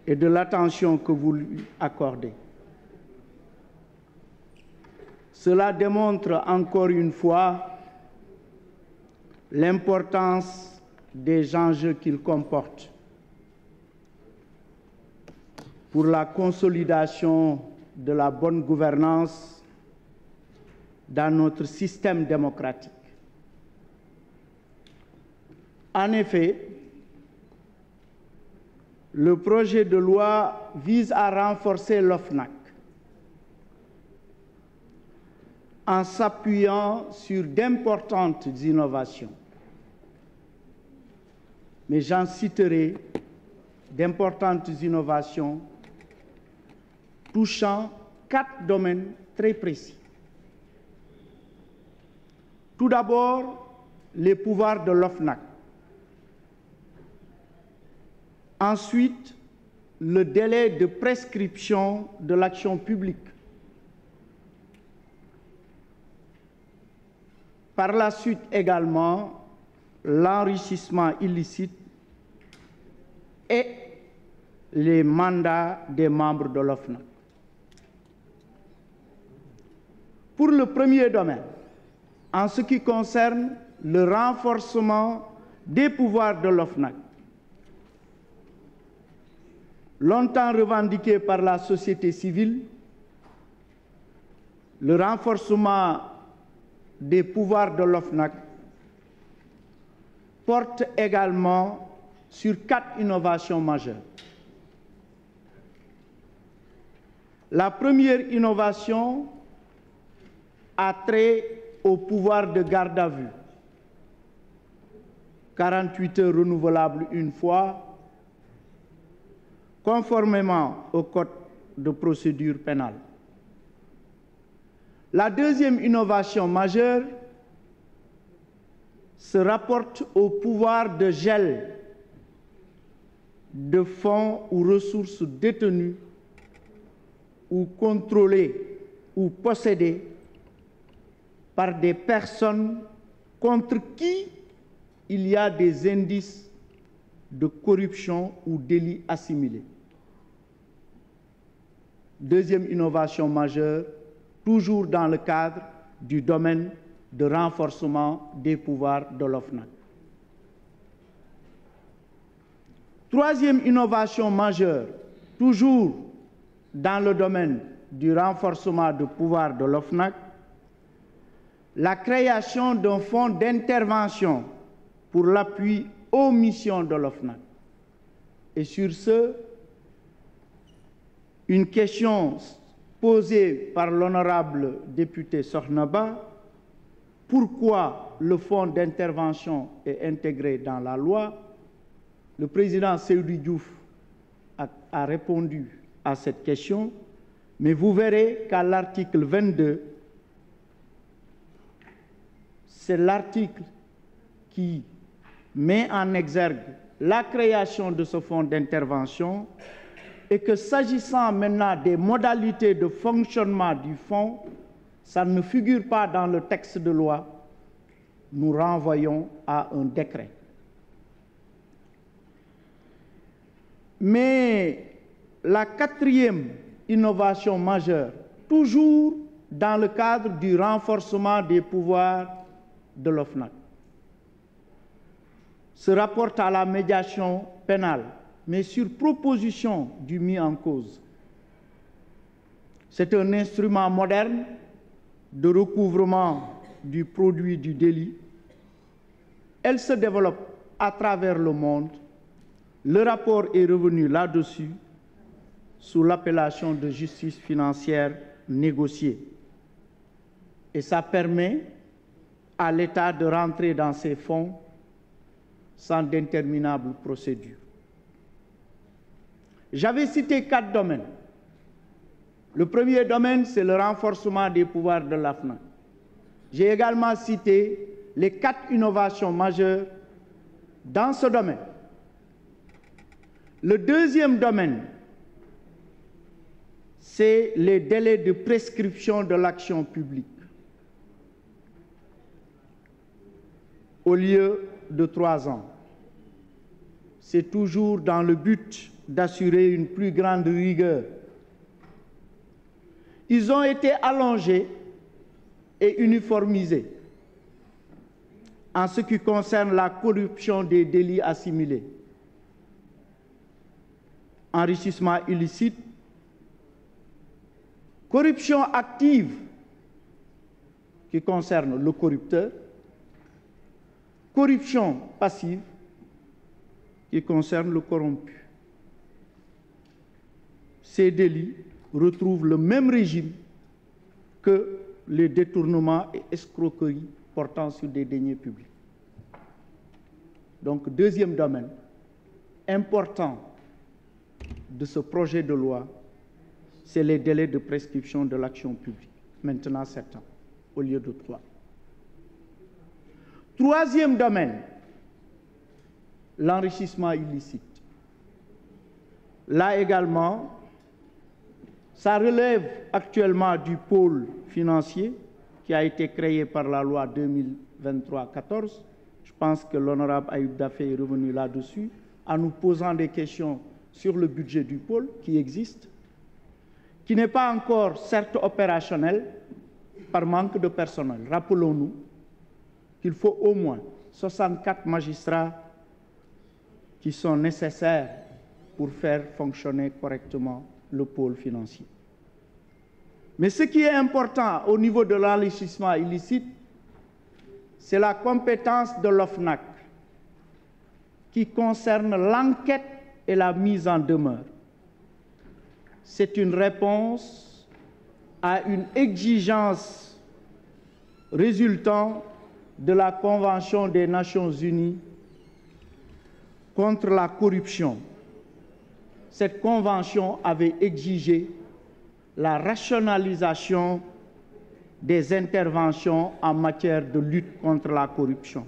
et de l'attention que vous lui accordez. Cela démontre encore une fois l'importance des enjeux qu'il comporte pour la consolidation de la bonne gouvernance dans notre système démocratique. En effet, le projet de loi vise à renforcer l'OFNAC en s'appuyant sur d'importantes innovations. Mais j'en citerai d'importantes innovations touchant 4 domaines très précis. Tout d'abord, les pouvoirs de l'OFNAC. Ensuite, le délai de prescription de l'action publique. Par la suite également, l'enrichissement illicite et les mandats des membres de l'OFNAC. Pour le premier domaine, en ce qui concerne le renforcement des pouvoirs de l'OFNAC, longtemps revendiqué par la société civile, le renforcement des pouvoirs de l'OFNAC porte également sur 4 innovations majeures. La première innovation a trait au pouvoir de garde à vue, 48 heures renouvelables une fois, conformément au Code de procédure pénale. La deuxième innovation majeure se rapporte au pouvoir de gel de fonds ou ressources détenues ou contrôlées ou possédées par des personnes contre qui il y a des indices de corruption ou délits assimilés. Deuxième innovation majeure, toujours dans le cadre du domaine de renforcement des pouvoirs de l'OFNAC. Troisième innovation majeure, toujours dans le domaine du renforcement des pouvoirs de l'OFNAC, la création d'un fonds d'intervention pour l'appui aux missions de l'OFNAC. Et sur ce, une question posée par l'honorable député Sohnaba, pourquoi le fonds d'intervention est intégré dans la loi? Le président Seydou Diouf a répondu à cette question, mais vous verrez qu'à l'article 22, c'est l'article qui met en exergue la création de ce fonds d'intervention et que s'agissant maintenant des modalités de fonctionnement du fonds, ça ne figure pas dans le texte de loi, nous renvoyons à un décret. Mais la quatrième innovation majeure, toujours dans le cadre du renforcement des pouvoirs de l'OFNAC, se rapporte à la médiation pénale, mais sur proposition du mis en cause. C'est un instrument moderne de recouvrement du produit du délit. Elle se développe à travers le monde. Le rapport est revenu là-dessus sous l'appellation de justice financière négociée. Et ça permet à l'État de rentrer dans ses fonds sans d'interminables procédures. J'avais cité 4 domaines. Le premier domaine, c'est le renforcement des pouvoirs de l'OFNAC. J'ai également cité les 4 innovations majeures dans ce domaine. Le deuxième domaine, c'est les délais de prescription de l'action publique. Au lieu de 3 ans. C'est toujours dans le but d'assurer une plus grande rigueur. Ils ont été allongés et uniformisés en ce qui concerne la corruption des délits assimilés, enrichissement illicite, corruption active qui concerne le corrupteur, corruption passive qui concerne le corrompu. Ces délits retrouvent le même régime que les détournements et escroqueries portant sur des deniers publics. Donc, deuxième domaine important de ce projet de loi, c'est les délais de prescription de l'action publique. Maintenant 7 ans au lieu de 3. Troisième domaine, l'enrichissement illicite. Là également, ça relève actuellement du pôle financier qui a été créé par la loi 2023-14. Je pense que l'honorable Ayoub Daffé est revenu là-dessus en nous posant des questions sur le budget du pôle qui existe, qui n'est pas encore certes opérationnel par manque de personnel. Rappelons-nous qu'il faut au moins 64 magistrats qui sont nécessaires pour faire fonctionner correctement le pôle financier. Mais ce qui est important au niveau de l'enrichissement illicite, c'est la compétence de l'OFNAC qui concerne l'enquête et la mise en demeure. C'est une réponse à une exigence résultant de la Convention des Nations Unies contre la corruption. Cette convention avait exigé la rationalisation des interventions en matière de lutte contre la corruption.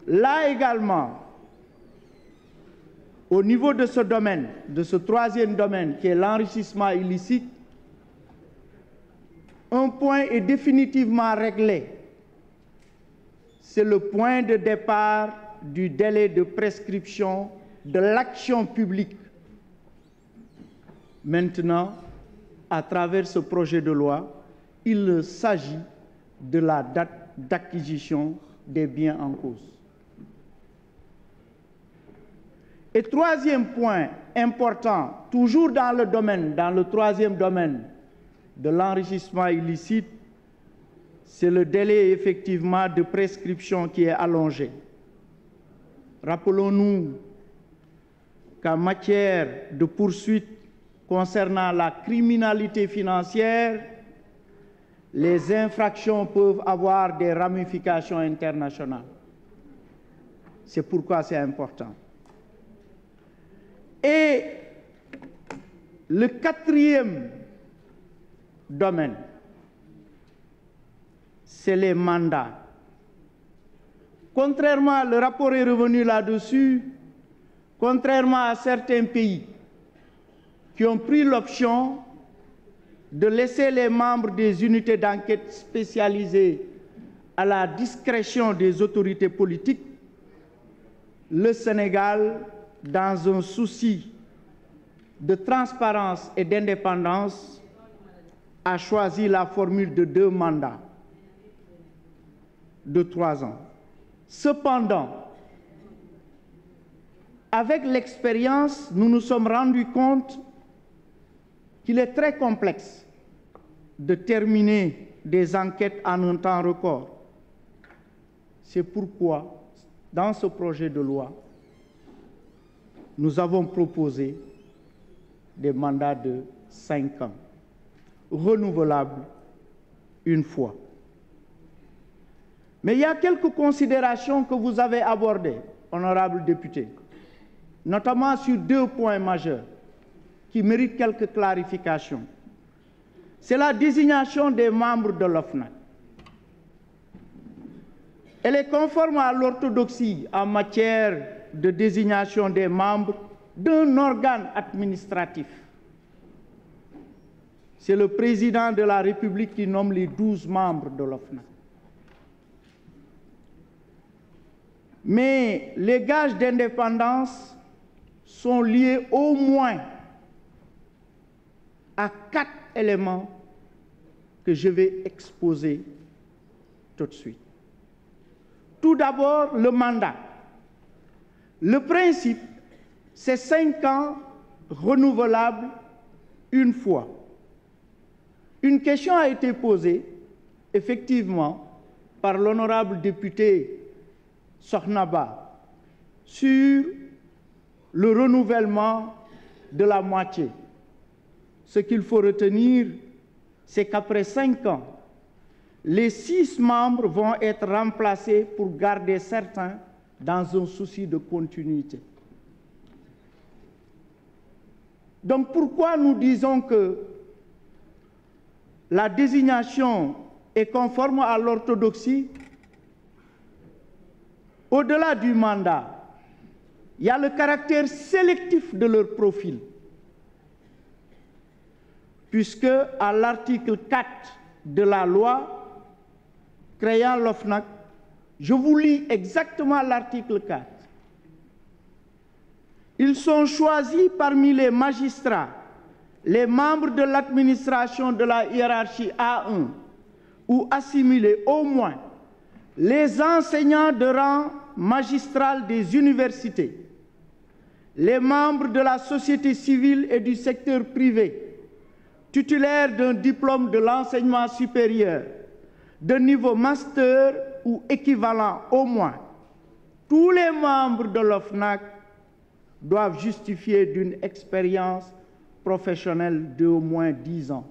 Là également, au niveau de ce domaine, de ce troisième domaine qui est l'enrichissement illicite, un point est définitivement réglé. C'est le point de départ du délai de prescription de l'action publique. Maintenant, à travers ce projet de loi, il s'agit de la date d'acquisition des biens en cause. Et troisième point important, toujours dans le troisième domaine de l'enrichissement illicite, c'est le délai effectivement de prescription qui est allongé. Rappelons-nous qu'en matière de poursuite concernant la criminalité financière, les infractions peuvent avoir des ramifications internationales. C'est pourquoi c'est important. Et le quatrième domaine, c'est les mandats. Contrairement, le rapport est revenu là-dessus, contrairement à certains pays qui ont pris l'option de laisser les membres des unités d'enquête spécialisées à la discrétion des autorités politiques, le Sénégal, dans un souci de transparence et d'indépendance, a choisi la formule de 2 mandats de 3 ans. Cependant, avec l'expérience, nous nous sommes rendus compte qu'il est très complexe de terminer des enquêtes en un temps record. C'est pourquoi, dans ce projet de loi, nous avons proposé des mandats de 5 ans, renouvelables une fois. Mais il y a quelques considérations que vous avez abordées, honorables députés, notamment sur 2 points majeurs qui méritent quelques clarifications. C'est la désignation des membres de l'OFNAC. Elle est conforme à l'orthodoxie en matière de désignation des membres d'un organe administratif. C'est le président de la République qui nomme les 12 membres de l'OFNAC. Mais les gages d'indépendance sont liées au moins à 4 éléments que je vais exposer tout de suite. Tout d'abord, le mandat. Le principe, c'est 5 ans renouvelables une fois. Une question a été posée, effectivement, par l'honorable député Sohnaba sur le renouvellement de la moitié. Ce qu'il faut retenir, c'est qu'après 5 ans, les 6 membres vont être remplacés pour garder certains dans un souci de continuité. Donc pourquoi nous disons que la désignation est conforme à l'orthodoxie? Au-delà du mandat, il y a le caractère sélectif de leur profil, puisque à l'article 4 de la loi créant l'OFNAC, je vous lis exactement l'article 4. Ils sont choisis parmi les magistrats, les membres de l'administration de la hiérarchie A1 ou assimilés au moins, les enseignants de rang magistral des universités, les membres de la société civile et du secteur privé, titulaires d'un diplôme de l'enseignement supérieur, de niveau master ou équivalent au moins. Tous les membres de l'OFNAC doivent justifier d'une expérience professionnelle d'au moins 10 ans.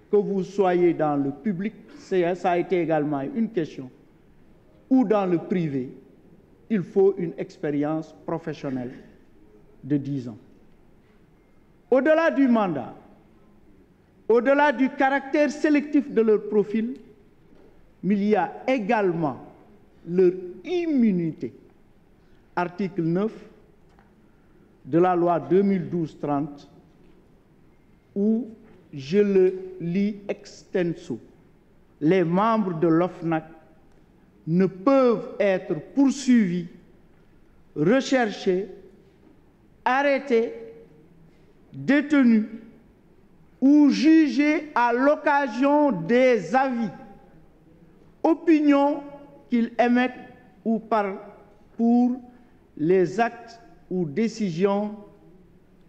Que vous soyez dans le public, ça a été également une question, ou dans le privé, il faut une expérience professionnelle de 10 ans. Au-delà du mandat, au-delà du caractère sélectif de leur profil, il y a également leur immunité. Article 9 de la loi 2012-30, où je le lis extenso. Les membres de l'OFNAC ne peuvent être poursuivis, recherchés, arrêtés, détenus ou jugés à l'occasion des avis, opinions qu'ils émettent ou pour les actes ou décisions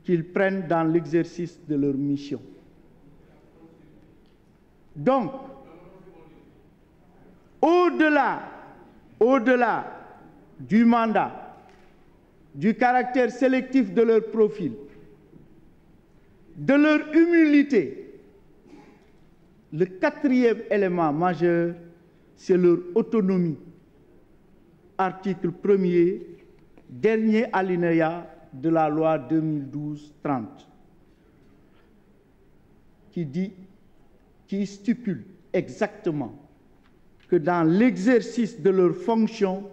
qu'ils prennent dans l'exercice de leur mission. Donc, au-delà du mandat, du caractère sélectif de leur profil, de leur humilité, le 4e élément majeur, c'est leur autonomie. Article 1er, dernier alinéa de la loi 2012-30, qui stipule exactement que dans l'exercice de leurs fonctions,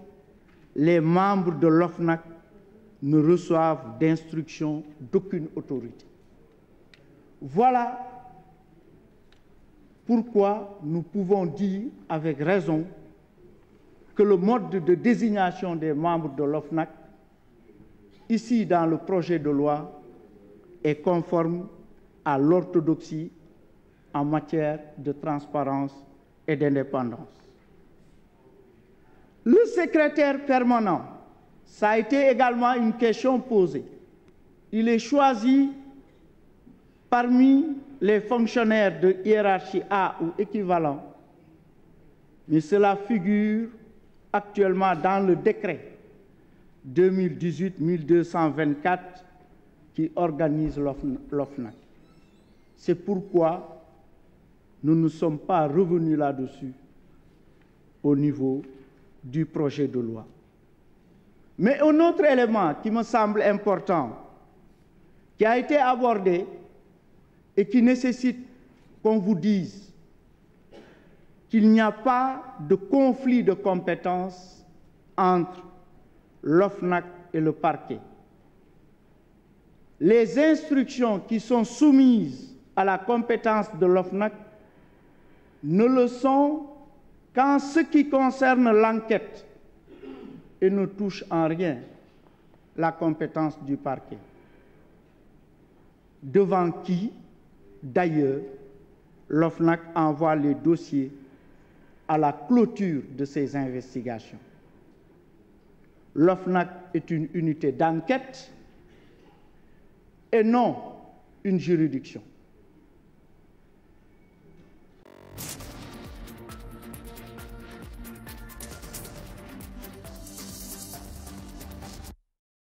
les membres de l'OFNAC ne reçoivent d'instruction d'aucune autorité. Voilà pourquoi nous pouvons dire avec raison que le mode de désignation des membres de l'OFNAC, ici dans le projet de loi, est conforme à l'orthodoxie en matière de transparence et d'indépendance. Le secrétaire permanent, ça a été également une question posée. Il est choisi parmi les fonctionnaires de hiérarchie A ou équivalent, mais cela figure actuellement dans le décret 2018-1224 qui organise l'OFNAC. C'est pourquoi nous ne sommes pas revenus là-dessus au niveau du projet de loi. Mais un autre élément qui me semble important, qui a été abordé et qui nécessite qu'on vous dise qu'il n'y a pas de conflit de compétences entre l'OFNAC et le parquet. Les instructions qui sont soumises à la compétence de l'OFNAC ne le sont qu'en ce qui concerne l'enquête et ne touchent en rien la compétence du parquet, devant qui, d'ailleurs, l'OFNAC envoie les dossiers à la clôture de ses investigations. L'OFNAC est une unité d'enquête et non une juridiction.